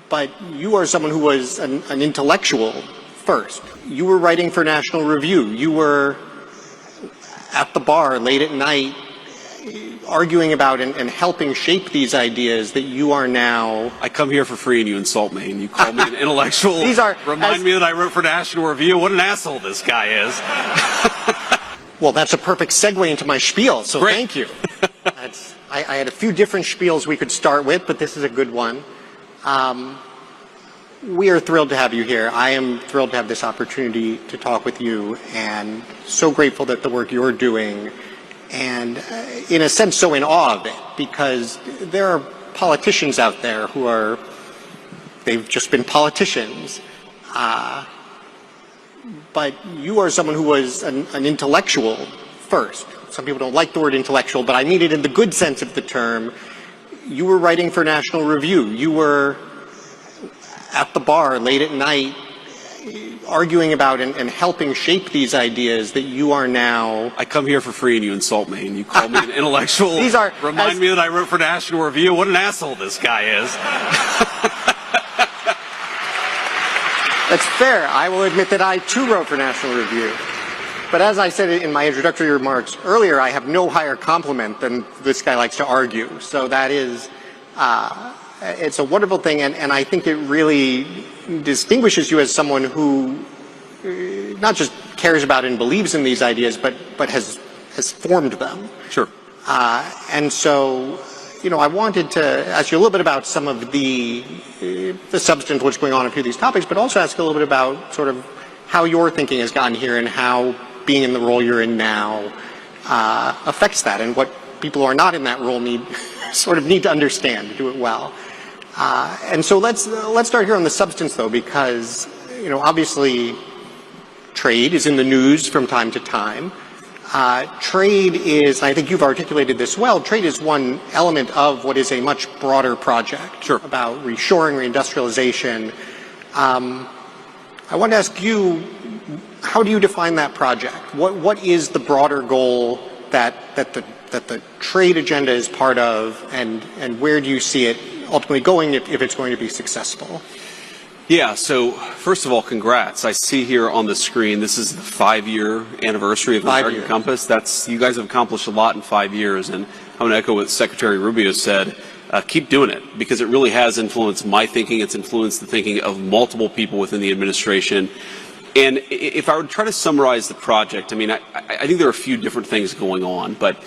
but you are someone who was an intellectual first. You were writing for National Review. You were at the bar late at night arguing about and helping shape these ideas that you are now. I come here for free and you insult me and you call me an intellectual. Remind me that I wrote for National Review. What an asshole this guy is. Well, that's a perfect segue into my spiel, so Great. Thank you. I had a few different spiels we could start with, but this is a good one. We are thrilled to have you here. I am thrilled to have this opportunity to talk with you, and so grateful that the work you're doing, and in a sense so in awe of it, because there are politicians out there who they've just been politicians. But you are someone who was an intellectual first. Some people don't like the word intellectual, but I mean it in the good sense of the term. You were writing for National Review. You were at the bar late at night arguing about and helping shape these ideas that you are now. I come here for free and you insult me and you call me an intellectual. Remind me that I wrote for National Review. What an asshole this guy is. That's fair. I will admit that I too wrote for National Review. But as I said in my introductory remarks earlier, I have no higher compliment than this guy likes to argue. So that is, it's a wonderful thing, and I think it really distinguishes you as someone who not just cares about and believes in these ideas, but has formed them. Sure. And so, I wanted to ask you a little bit about some of the substance of what's going on in a few of these topics, but also ask a little bit about sort of how your thinking has gotten here and how being in the role you're in now affects that, and what people who are not in that role need to understand to do it well. And so let's start here on the substance, though, because obviously trade is in the news from time to time. Trade is, and I think you've articulated this well, trade is one element of what is a much broader project. Sure. About reshoring, reindustrialization. I want to ask you, how do you define that project? What is the broader goal that the trade agenda is part of, and where do you see it ultimately going if it's going to be successful? Yeah, so first of all, congrats. I see here on the screen, this is the 5-year anniversary of the American Compass. You guys have accomplished a lot in 5 years, and I'm going to echo what Secretary Rubio said. Keep doing it, because it really has influenced my thinking. It's influenced the thinking of multiple people within the administration. And if I would try to summarize the project, I think there are a few different things going on, but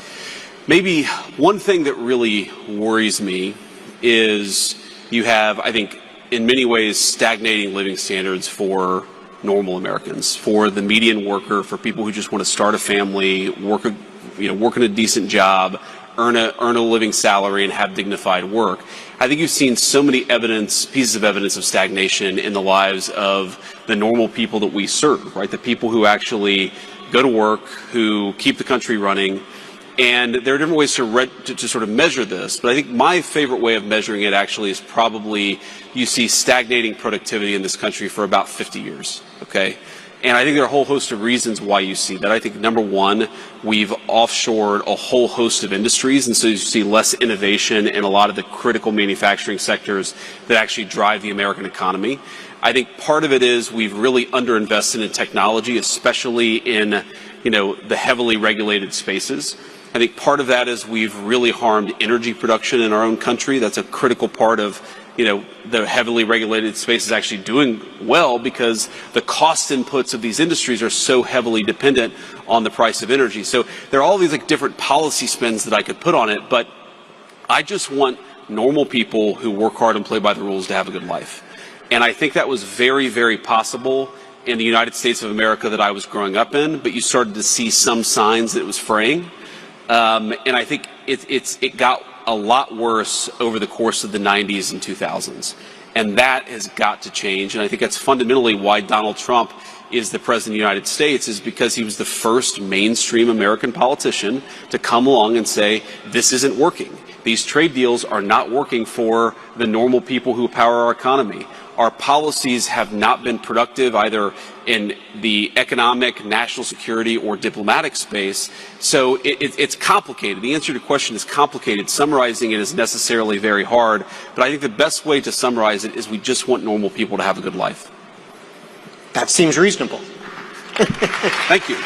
maybe one thing that really worries me is you have, I think, in many ways, stagnating living standards for normal Americans, for the median worker, for people who just want to start a family, work in a decent job, earn a living salary, and have dignified work. I think you've seen so many pieces of evidence of stagnation in the lives of the normal people that we serve, right? The people who actually go to work, who keep the country running. And there are different ways to sort of measure this, but I think my favorite way of measuring it actually is probably you see stagnating productivity in this country for about 50 years, okay? And I think there are a whole host of reasons why you see that. I think, number one, we've offshored a whole host of industries, and so you see less innovation in a lot of the critical manufacturing sectors that actually drive the American economy. I think part of it is we've really underinvested in technology, especially in, the heavily regulated spaces. I think part of that is we've really harmed energy production in our own country. That's a critical part of, the heavily regulated space is actually doing well because the cost inputs of these industries are so heavily dependent on the price of energy. So there are all these different policy spins that I could put on it, but I just want normal people who work hard and play by the rules to have a good life. And I think that was very, very possible in the United States of America that I was growing up in, but you started to see some signs that it was fraying. And I think it got a lot worse over the course of the 90s and 2000s. And that has got to change. And I think that's fundamentally why Donald Trump is the president of the United States, is because he was the first mainstream American politician to come along and say, this isn't working. These trade deals are not working for the normal people who power our economy. our policies have not been productive either in the economic, national security, or diplomatic space. So it's complicated. The answer to your question is complicated. Summarizing it is necessarily very hard, but I think the best way to summarize it is we just want normal people to have a good life. That seems reasonable. Thank you.